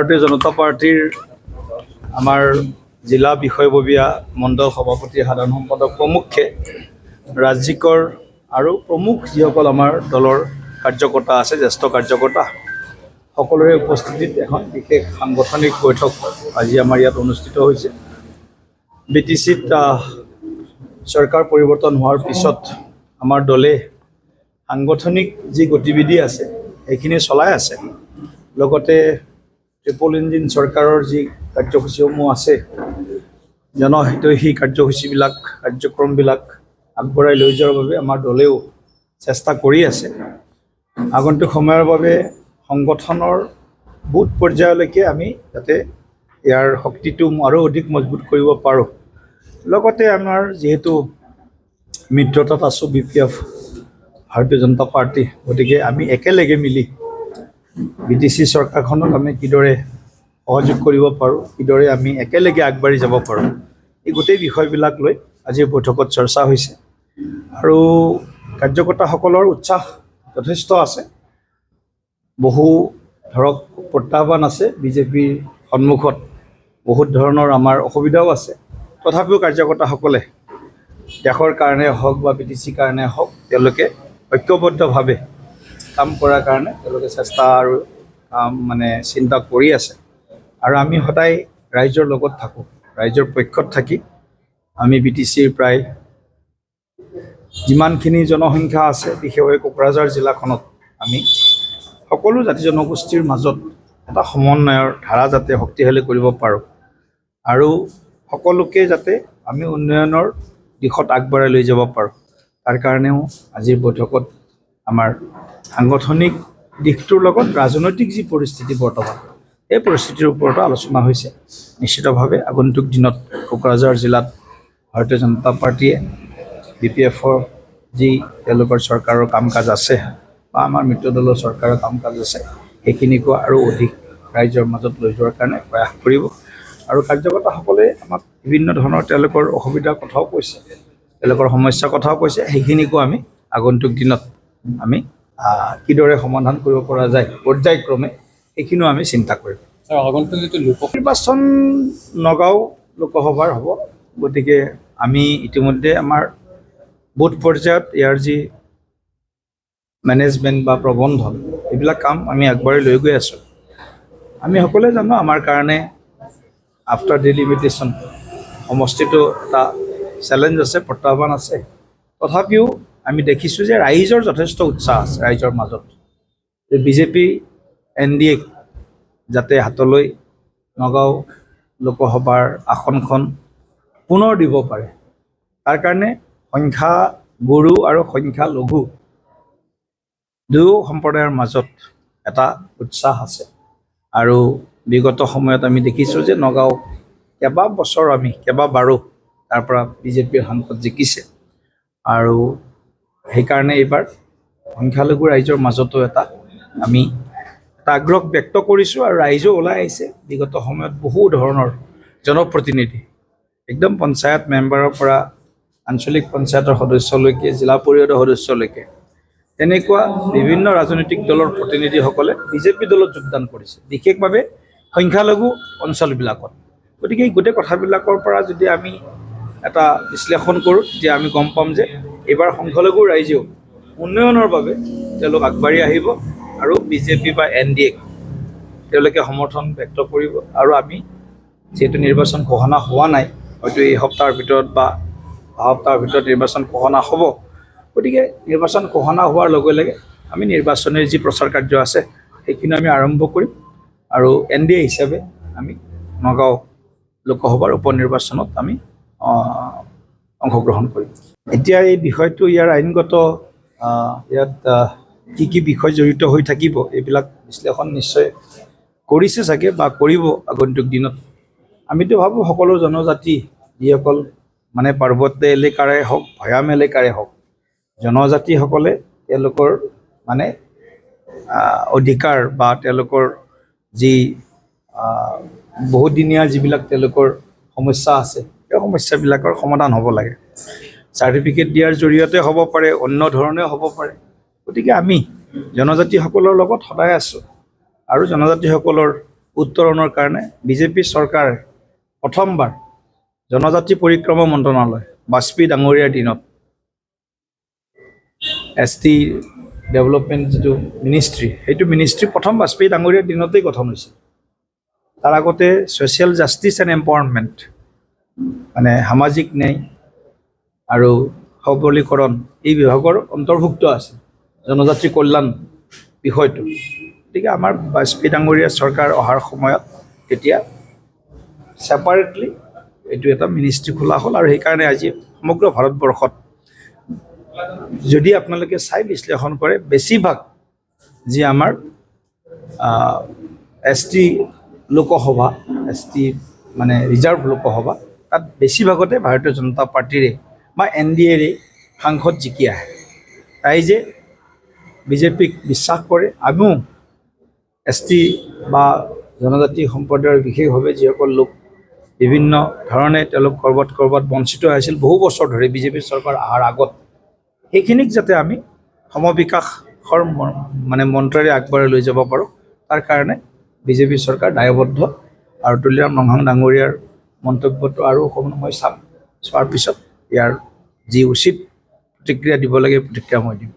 ভাৰতীয় জনতা পাৰ্টিৰ আমাৰ জিলা বিষয়ববীয়া মণ্ডল সভাপতি সাধাৰণ সম্পাদক প্ৰমুখ্যে ৰাজ্যিকৰ আৰু প্ৰমুখ যিসকল আমাৰ দলৰ কাৰ্যকৰ্তা আছে জ্যেষ্ঠ কাৰ্যকৰ্তা সকলোৰে উপস্থিতিত এখন বিশেষ সাংগঠনিক বৈঠক আজি আমাৰ ইয়াত অনুষ্ঠিত হৈছে। BTCত চৰকাৰ পৰিৱৰ্তন হোৱাৰ পিছত আমাৰ দলে সাংগঠনিক যি গতিবিধি আছে সেইখিনি চলাই আছে। লগতে ট্ৰিপল ইঞ্জিন চৰকাৰৰ যি কাৰ্যসূচীসমূহ আছে জনহিতৈষী কাৰ্যসূচীবিলাক কাৰ্যক্ৰমবিলাক আগবঢ়াই লৈ যোৱাৰ বাবে আমাৰ দলেও চেষ্টা কৰি আছে। আগন্তুক সময়ৰ বাবে সংগঠনৰ বুথ পৰ্যায়লৈকে আমি যাতে ইয়াৰ শক্তিটো আৰু অধিক মজবুত কৰিব পাৰোঁ। লগতে আমাৰ যিহেতু মিত্ৰতাত আছোঁ BPF ভাৰতীয় জনতা পাৰ্টি, গতিকে আমি একেলগে মিলি BTC চৰকাৰখনক আমি কিদৰে সহযোগ কৰিব পাৰোঁ, কিদৰে আমি একেলগে আগবাঢ়ি যাব পাৰোঁ, এই গোটেই বিষয়বিলাক লৈ আজিৰ বৈঠকত চৰ্চা হৈছে। আৰু কাৰ্যকৰ্তাসকলৰ উৎসাহ যথেষ্ট আছে। বহু ধৰক প্ৰত্যাহ্বান আছে, বিজেপিৰ সন্মুখত বহুত ধৰণৰ আমাৰ অসুবিধাও আছে। তথাপিও কাৰ্যকৰ্তাসকলে দেশৰ কাৰণে হওক বা BTCৰ কাৰণে হওক তেওঁলোকে ঐক্যবদ্ধভাৱে কাম কৰাৰ কাৰণে তেওঁলোকে চেষ্টা আৰু চিন্তা কৰি আছে। আৰু আমি সদায় ৰাইজৰ লগত থাকোঁ, ৰাইজৰ পক্ষত থাকি আমি BTCৰ প্ৰায় যিমানখিনি জনসংখ্যা আছে বিশেষকৈ কোকৰাঝাৰ জিলাখনত আমি সকলো জাতি জনগোষ্ঠীৰ মাজত এটা সমন্বয়ৰ ধাৰা যাতে শক্তিশালী কৰিব পাৰোঁ আৰু সকলোকে যাতে আমি উন্নয়নৰ দিশত আগবঢ়াই লৈ যাব পাৰোঁ, তাৰ কাৰণেও আজিৰ বৈঠকত আমাৰ সাংগঠনিক দিশটোৰ লগত ৰাজনৈতিক যি পৰিস্থিতি বৰ্তমান এই পৰিস্থিতিৰ ওপৰতো আলোচনা হৈছে। নিশ্চিতভাৱে আগন্তুক দিনত কোকৰাঝাৰ জিলাত ভাৰতীয় জনতা পাৰ্টীয়ে BPFৰ যি তেওঁলোকৰ চৰকাৰৰ কাম কাজ আছে বা আমাৰ মিত্ৰ দলৰ চৰকাৰৰ কাম কাজ আছে সেইখিনিকো আৰু অধিক ৰাইজৰ মাজত লৈ যোৱাৰ কাৰণে প্ৰয়াস কৰিব। আৰু কাৰ্যকৰ্তাসকলে আমাক বিভিন্ন ধৰণৰ তেওঁলোকৰ অসুবিধাৰ কথাও কৈছে, তেওঁলোকৰ সমস্যাৰ কথাও কৈছে। সেইখিনিকো আমি আগন্তুক দিনত আমি কিদৰে সমাধান কৰিব পৰা যায় পৰ্যায়ক্ৰমে সেইখিনিও আমি চিন্তা কৰিম। আগন্তুক যিটো নিৰ্বাচন নগাঁও লোকসভাৰ হ'ব, গতিকে আমি ইতিমধ্যে আমাৰ বুথ পৰ্যায়ত ইয়াৰ যি মেনেজমেণ্ট বা প্ৰবন্ধন এইবিলাক কাম আমি আগবাঢ়ি লৈ গৈ আছোঁ। আমি সকলোৱে জানো আমাৰ কাৰণে আফটাৰ ডিলিমিটেশ্যন সমষ্টিটো এটা চেলেঞ্জ আছে, প্ৰত্যাহ্বান আছে। তথাপিও আমি দেখিছোঁ যে ৰাইজৰ যথেষ্ট উৎসাহ আছে ৰাইজৰ মাজত যে BJP NDA যাতে হাতলৈ নগাঁও লোকসভাৰ আসনখন পুনৰ দিব পাৰে, তাৰ কাৰণে সংখ্যা গুৰু আৰু সংখ্যা লঘু দুয়ো সম্প্ৰদায়ৰ মাজত এটা উৎসাহ আছে। আৰু বিগত সময়ত আমি দেখিছোঁ যে নগাঁও কেইবাবাৰো তাৰ পৰা BJPৰ সাংসদ জিকিছে। আৰু সেইকাৰণে এইবাৰ সংখ্যালঘু ৰাইজৰ মাজতো আমি এটা আগ্ৰহ ব্যক্ত কৰিছোঁ আৰু ৰাইজো ওলাই আহিছে। বিগত সময়ত বহু ধৰণৰ জনপ্ৰতিনিধি একদম পঞ্চায়ত মেম্বাৰৰ পৰা আঞ্চলিক পঞ্চায়তৰ সদস্যলৈকে জিলা পৰিষদৰ সদস্যলৈকে তেনেকুৱা বিভিন্ন ৰাজনৈতিক দলৰ প্ৰতিনিধিসকলে BJP দলত যোগদান কৰিছে, বিশেষভাৱে সংখ্যালঘু অঞ্চলবিলাকত। গতিকে এই গোটেই কথাবিলাকৰ পৰা যদি আমি এটা বিশ্লেষণ কৰোঁ তেতিয়া আমি গম পাম যে এইবাৰ সংখ্যালঘু ৰাইজেও উন্নয়নৰ বাবে তেওঁলোক আগবাঢ়ি আহিব আৰু BJP বা NDA তেওঁলোকে সমৰ্থন ব্যক্ত কৰিব। আৰু আমি যিহেতু নিৰ্বাচন ঘোষণা হোৱা নাই, হয়তো এই সপ্তাহৰ ভিতৰত বা অহা সপ্তাহৰ ভিতৰত নিৰ্বাচন ঘোষণা হ'ব, গতিকে নিৰ্বাচন ঘোষণা হোৱাৰ লগে লগে আমি নিৰ্বাচনৰ যি প্ৰচাৰ কাৰ্য আছে সেইখিনি আমি আৰম্ভ কৰিম আৰু NDA হিচাপে আমি নগাঁও লোকসভাৰ উপ নিৰ্বাচনত আমি অংশগ্ৰহণ কৰিম। এতিয়া এই বিষয়টো ইয়াৰ আইনগত ইয়াত কি বিষয় জড়িত হৈ থাকিব এইবিলাক বিশ্লেষণ নিশ্চয় কৰিছে চাগে বা কৰিব আগন্তুক দিনত। আমিতো ভাবোঁ সকলো জনজাতি যিসকল পাৰ্বত্য এলেকাৰে হওক ভৈয়াম এলেকাৰে হওক জনজাতিসকলে তেওঁলোকৰ অধিকাৰ বা তেওঁলোকৰ যি বহুদিনীয়া যিবিলাক তেওঁলোকৰ সমস্যা আছে সেই সমস্যাবিলাকৰ সমাধান হ'ব লাগে। চাৰ্টিফিকেট দিয়াৰ জৰিয়তে হ'ব পাৰে, অন্য ধৰণে হ'ব পাৰে। গতিকে আমি জনজাতিসকলৰ লগত সদায় আছোঁ আৰু জনজাতিসকলৰ উত্তৰণৰ কাৰণে বিজেপি চৰকাৰে প্ৰথমবাৰ জনজাতি পৰিক্ৰমা মন্ত্ৰণালয় বাজপেয়ী ডাঙৰীয়াৰ দিনত ST ডেভেলপমেণ্ট যিটো মিনিষ্ট্ৰী সেইটো মিনিষ্ট্ৰী প্ৰথম বাজপেয়ী ডাঙৰীয়াৰ দিনতেই গঠন হৈছিল। তাৰ আগতে ছ'চিয়েল জাষ্টিছ এণ্ড এম্পাৱাৰমেণ্ট মানে সামাজিক ন্যায় আৰু সবলীকৰণ এই বিভাগৰ অন্তৰ্ভুক্ত আছে জনজাতি কল্যাণ বিষয়টো। গতিকে আমাৰ বাজপেয়ী ডাঙৰীয়া চৰকাৰ অহাৰ সময়ত তেতিয়া ছেপাৰেটলি এইটো এটা মিনিষ্ট্ৰী খোলা হ'ল আৰু সেইকাৰণে আজি সমগ্ৰ ভাৰতবৰ্ষত যদি আপোনালোকে চাই বিশ্লেষণ কৰে বেছিভাগ যি আমাৰ ST লোকসভা ST মানে ৰিজাৰ্ভ লোকসভা তাত বেছিভাগতে ভাৰতীয় জনতা পাৰ্টীৰে বা NDAৰে সাংসদ জিকি আহে। ৰাইজে বিজেপিক বিশ্বাস কৰে। আমিও ST বা জনজাতি সম্প্ৰদায়ৰ বিশেষভাৱে যিসকল লোক বিভিন্ন ধৰণে তেওঁলোক ক'ৰবাত বঞ্চিত হৈছিল বহু বছৰ ধৰি বিজেপি চৰকাৰ অহাৰ আগত, সেইখিনিক যাতে আমি সমবিকাশৰ মানে মন্ত্ৰেৰে আগবঢ়াই লৈ যাব পাৰোঁ তাৰ কাৰণে বিজেপি চৰকাৰ দায়বদ্ধ। আৰু তুলিৰাম নংহাং ডাঙৰীয়াৰ মন্তব্যটো আৰু অকণমান মই চাম, চোৱাৰ পিছত ইয়াৰ যি উচিত প্ৰতিক্ৰিয়া দিব লাগে প্ৰতিক্ৰিয়া মই দিম।